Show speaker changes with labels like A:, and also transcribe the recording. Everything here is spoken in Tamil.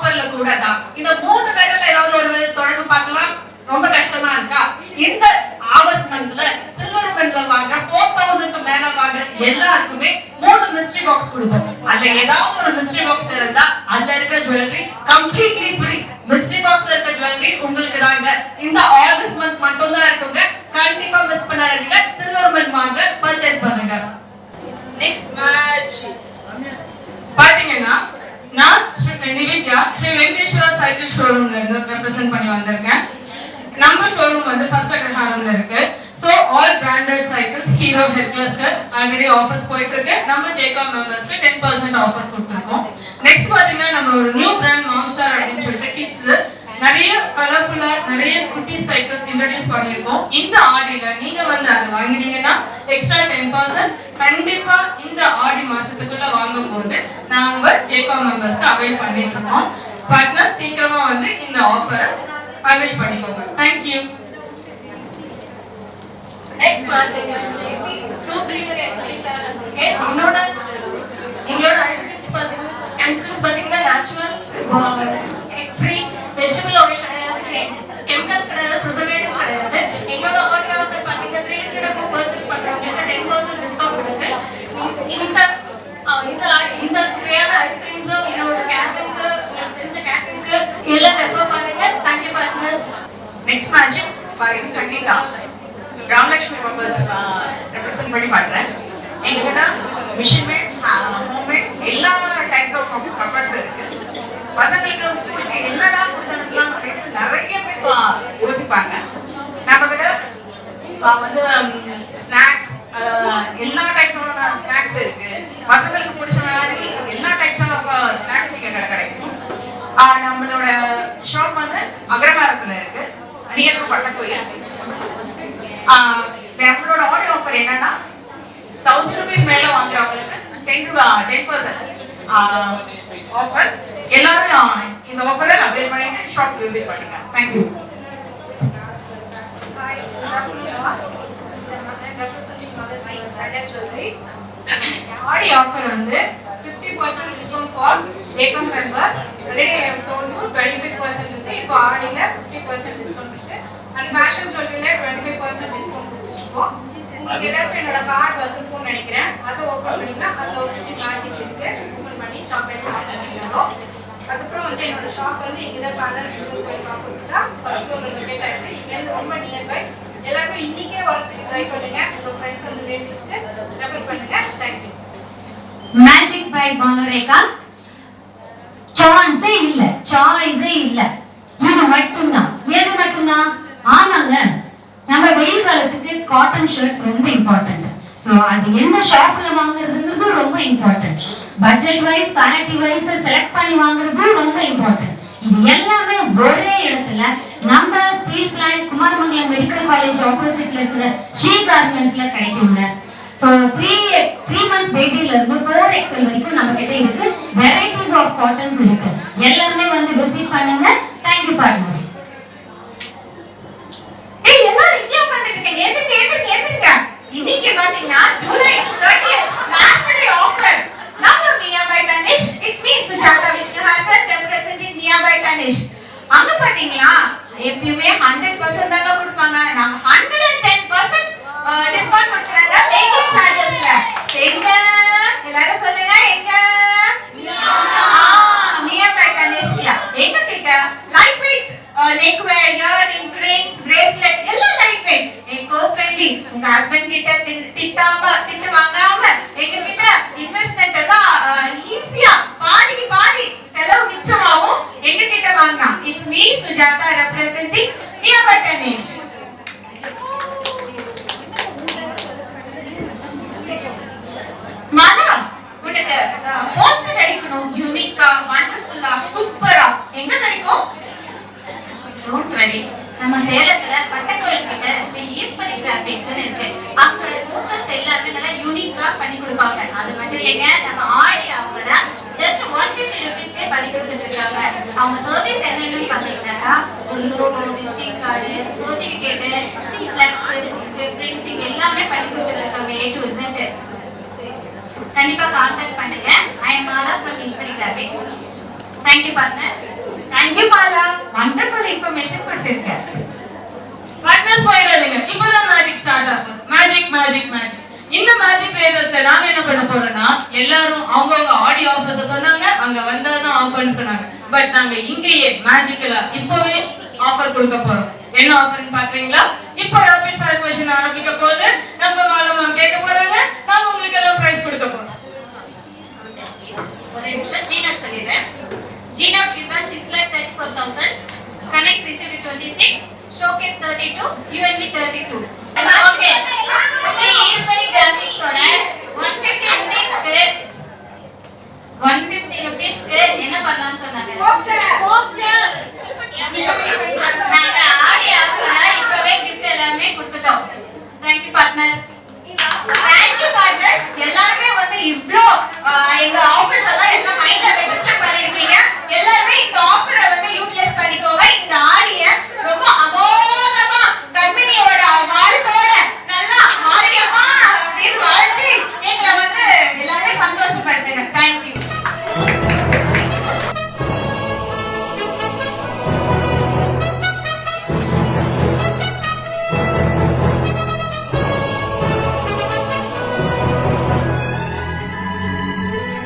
A: ஆஃபர்ல கூட தான். இந்த 3 பேர்ல ஏதாவது ஒரு தொடர்பு பார்க்கலாம். ரொம்ப கஷ்டமா இருக்கா? இந்த ஆகஸ்ட் மந்த்ல சில்வர் பென்ல வாங்க 4000க்கு மேல வாங்க எல்லாருக்குமே 3 மிஸ்ட்ரி பாக்ஸ் கொடுப்போம். அதுல ஏதாவது ஒரு மிஸ்ட்ரி பாக்ஸ் இருந்தா அதுல இருக்க ஜுவல்லரி கம்ப்ளீட்லி ஃப்ரீ. மிஸ்ட்ரி பாக்ஸ்ல இருக்க ஜுவல்லரி உங்களுக்கு தாங்க. இந்த ஆகஸ்ட் மந்த் மட்டும் தான் இருக்குங்க. கண்டிப்பா மிஸ் பண்ணாதீங்க. சில்வர் பென் வாங்க பர்ச்சேஸ் பண்ணுங்க.
B: நெக்ஸ்ட் மேட்ச் பாத்தீங்கன்னா நான் நிவேத்யா ஸ்ரீ வெங்கடேஸ்வரா சைக்கிள் ஷோரூம்ல இருந்து ரெப்ரசென்ட் பண்ணி வந்திருக்கேன். நம்ம ஷோரூம் வந்து ஃபர்ஸ்ட் அக்ரஹாரம்ல இருக்கு. So all branded cycles Hero ஹெர்குலஸ்க்கு ஆல்ரெடி ஆஃபர்ஸ் போயிட்டு இருக்கு. நம்ம ஜேகாம் மெம்பர்ஸ்க்கு 10% ஆஃபர் கொடுத்துருக்கோம். நெக்ஸ்ட் பாத்தீங்கன்னா நம்ம ஒரு நியூ பிராண்ட் மாம்ஸ்டார் அப்படின்னு சொல்லிட்டு கிட்ஸ் நிறைய கலர்ஃபுல்லா நிறைய குட்டி சைக்கிள்ஸ் இன்ட்ரோடியூஸ் பண்ணியிருக்கோம். இந்த ஆடியில நீங்க வந்து அதை வாங்கினீங்கன்னா எக்ஸ்ட்ரா 10% கண்டிப்பா இந்த ஆடி மாசத்துக்குள்ள வாங்கும் போது நாங்க ஜேகாம் மெம்பர்ஸ்க்கு அவைல் பண்ணிட்டு இருக்கோம். பார்ட்னர் சீக்கிரமா வந்து இந்த ஆஃபரை அவைல் பண்ணிக்கோங்க. Thank you.
A: நெக்ஸ்ட் மேட்ச் எங்களோட ஐஸ்கிரீம்ஸ் பாத்தீங்கன்னா நேச்சுரல் ஃப்ரீ வெஜிடபிள் ஆயில் கிடையாது, கெமிக்கல்ஸ் கிடையாது, ப்ரிசர்வேட்டிவ்ஸ் கிடையாது. எங்களோட ஆர்டர் வந்து பாத்தீங்கன்னா 300 பர்ச்சேஸ் பண்றவங்களுக்கு 10% டிஸ்கவுண்ட் இருக்கு. இந்த ஃப்ரீயான ஐஸ்கிரீம்ஸும் என்னோட கேட்டரிங்க்கு தெரிஞ்ச கேட்டரிங்க்கு எல்லாம் ரெஃபர் பண்ணுங்க. Thank you partners.
C: Next match by Sangeetha Ramalakshmi members represent பண்ணி பண்றேன். எங்ககிட்ட மிஷின் மேட் ஹோம்மேட் எல்லா டைப்ஸ் ஆஃப் கப்பர்ஸ் இருக்கு. பசங்களுக்கு ஸ்கூலுக்கு என்னடா கொடுத்தாங்கலாம் அப்படின்னு நிறைய பேர் யோசிப்பாங்க. நம்ம கிட்ட வந்து ஸ்நாக்ஸ் எல்லா டைப்ஸான ஸ்நாக்ஸ் இருக்கு. பசங்களுக்கு பிடிச்ச மாதிரி எல்லா டைப்ஸ் ஆஃப் ஸ்நாக்ஸ் நீங்க கிடைக்கும். நம்மளோட ஷாப் வந்து அக்ரஹாரத்துல இருக்கு, நியர் பட்டக்கோயில். நம்மளோட ஆடியோ ஆஃபர் என்னன்னா 1000 rupees மேல வாங்குறவங்களுக்கு 10% ஆஃபர். எல்லாரும் இந்த ஆஃபரை அவைல் பண்ணிட்டு ஷாப் விசிட் பண்ணுங்க. தேங்க்யூ.
A: ஆடி ஆஃபர் வந்து 50% டிஸ்கவுண்ட் ஃபார் ஜேகம் members. Already I have told you 25% இருக்கு. இப்போ ஆடில 50% டிஸ்கவுண்ட் இருக்கு. அண்ட் ஃபேஷன் ஜுவல்லரியில 25% டிஸ்கவுண்ட் கொடுத்துருக்கோம். உங்களுக்கு எல்லாருக்கும் என்னோட கார்டு வந்துருக்கும்னு நினைக்கிறேன். அதை ஓப்பன் பண்ணிங்கன்னா அதில் ஒரு மேஜிக் இருக்கு. ஓப்பன் பண்ணி சாக்லேட் சாப்பிட்டுக்கலாம். அதுக்கப்புறம் வந்து என்னோட ஷாப் வந்து இங்கே பேலன்ஸ் கோயிலுக்கு ஆப்போசிட்டா ஃபர்ஸ்ட் ஃப்ளோர்ல லொகேட் ஆயிருக்கு. இங்கேருந்து ரொம்ப நியர்பை. எல்லாருக்கும் இன்னைக்கே வரதுக்கு ட்ரை பண்ணுங்க. உங்க ஃப்ரெண்ட்ஸ் அண்ட் ரிலேட்டிவ்ஸ்க்கு ரெஃபர் பண்ணுங்க. தேங்க்யூ.
D: Magic by Bhanurekha. சான்ஸே இல்ல, சாய்ஸே இல்ல, இது மட்டும்தான். எது மட்டும்தான்? ஆமாங்க, நம்ம வெயில் காலத்துக்கு காட்டன் ஷர்ட்ஸ் ரொம்ப இம்பார்ட்டன்ட். சோ அது எந்த ஷாப்ல வாங்குறதுங்கிறது ரொம்ப important. Budget wise quality wise select பண்ணி வாங்குறது ரொம்ப இம்பார்ட்டன்ட். இது எல்லாமே ஒரே இடத்துல நம்ம steel plant Kumaramangalam medical college ஆப்போசிட்ல இருக்கிற ஸ்ரீ கார்மெண்ட்ஸ்ல கிடைக்குங்க. சோ 3 months பேபில இருந்து 4XL வரைக்கும் நம்ம கிட்ட இருக்கு. வெரைட்டிஸ் ஆஃப் காட்டன்ஸ் இருக்கு. எல்லாரும் வந்து விசிட் பண்ணுங்க. Thank you partners.
A: எல்லாரும் இங்கே உட்கார்ந்துட்டீங்க. எந்திரிங்க. இன்னைக்கு பாத்தீங்கன்னா July 30th last day offer. நம்ம Mia by Tanishq. It's me Sujatha Vishnuhasan representing Mia by Tanishq. அங்க பாத்தீங்களா எப்பயுமே 100% தாங்க கொடுப்பாங்க. நாங்க 110% டிஸ்கவுண்ட் கொடுக்கறாங்க மேக்கிங் சார்ஜஸ்ல. எங்க எல்லாரும் சொல்லுங்க எங்க? மியா பை தனிஷ்ல எங்க கிட்ட light weight neck wear, earrings, rings, bracelet எல்லாம் லைட் வெயிட், eco friendly. உங்க ஹஸ்பண்ட் கிட்ட திட்டு வாங்காம எங்க கிட்ட இன்வெஸ்ட்மென்ட் எல்லாம் ஈஸியா பாதி செலவு மிச்சமாவும் எங்க கிட்ட வாங்கலாம். It's me Sujatha representing Mia by Tanishq. Mala உனக்கு போஸ்டர் அடிக்கணும். யூனிக்கா, வண்டர்ஃபுல்லா, சூப்பரா எங்க கிடைக்கும்?
D: டோன்ட் வரி, நம்ம சேலத்துல பட்டக்கோயில் கிட்ட ஸ்ரீ ஈஸ்வரி கிராபிக்ஸ்னு இருக்கு. அங்க போஸ்டர்ஸ் எல்லாமே நல்லா யூனிக்கா பண்ணி கொடுப்பாங்க. அது மட்டும் இல்லைங்க, நம்ம ஆடி அவங்க தான் ஜஸ்ட் 150 rupeesக்கே பண்ணி கொடுத்துட்டு இருக்காங்க. அவங்க சர்வீஸ் என்னன்னு பாத்தீங்கன்னா ஒரு logo, visiting card, certificate, flex, book, printing எல்லாமே பண்ணி கொடுத்துட்டு இருக்காங்க. A to Z. கண்டிப்பா கான்டாக்ட் பண்ணுங்க. I am Mala from Easwari Graphics. Thank you partner.
C: Thank you Mala, wonderful information கொடுத்திருக்கேன்.
B: பார்ட்னர்ஸ் போயிடாதீங்க, இப்பதான் மேஜிக் ஸ்டார்ட் ஆகும். Magic magic magic. இந்த மேஜிக் ட்ரேடர்ஸ்ல நாங்க என்ன பண்ண போறோம்னா, எல்லாரும் அவங்கவங்க ஆடி ஆஃபர்ஸ் சொன்னாங்க, அங்க வந்தாதான் ஆஃபர்னு சொன்னாங்க. பட் நாங்க இங்கேயே மேஜிக்கலா இப்பவே ஆஃபர் கொடுக்க போறோம். என்ன ஆஃபர்னு பாக்குறீங்களா? இப்போ ராபிட் ஃபயர் கொஸ்டின் ஆரம்பிக்க போது நம்ம மேடம் கேட்க போறாங்க, நாங்க உங்களுக்கு எல்லாம் பிரைஸ் கொடுக்க போறோம்.
E: ஒரு நிமிஷம் ஜீனாட் சொல்லிடுறேன். ஜீனாட் given 6,34,000, Connect received 26, Showcase 32, UNV 32. Okay. Sri Easwari Graphics ஓட 150 rupeesக்கு என்ன பண்ணலாம்னு சொன்னாங்க? போஸ்டர். நாங்க ஆடி ஆஃபர்ல இப்பவே gift எல்லாமே கொடுத்துட்டோம். Thank you partner.
C: Thank you partners. எல்லாருமே வந்து இவ்ளோ எங்க ஆஃபீஸ் எல்லாம் மைண்ட்ல ரெஜிஸ்டர் பண்ணிருக்கீங்க. எல்லாருமே இந்த ஆஃபர்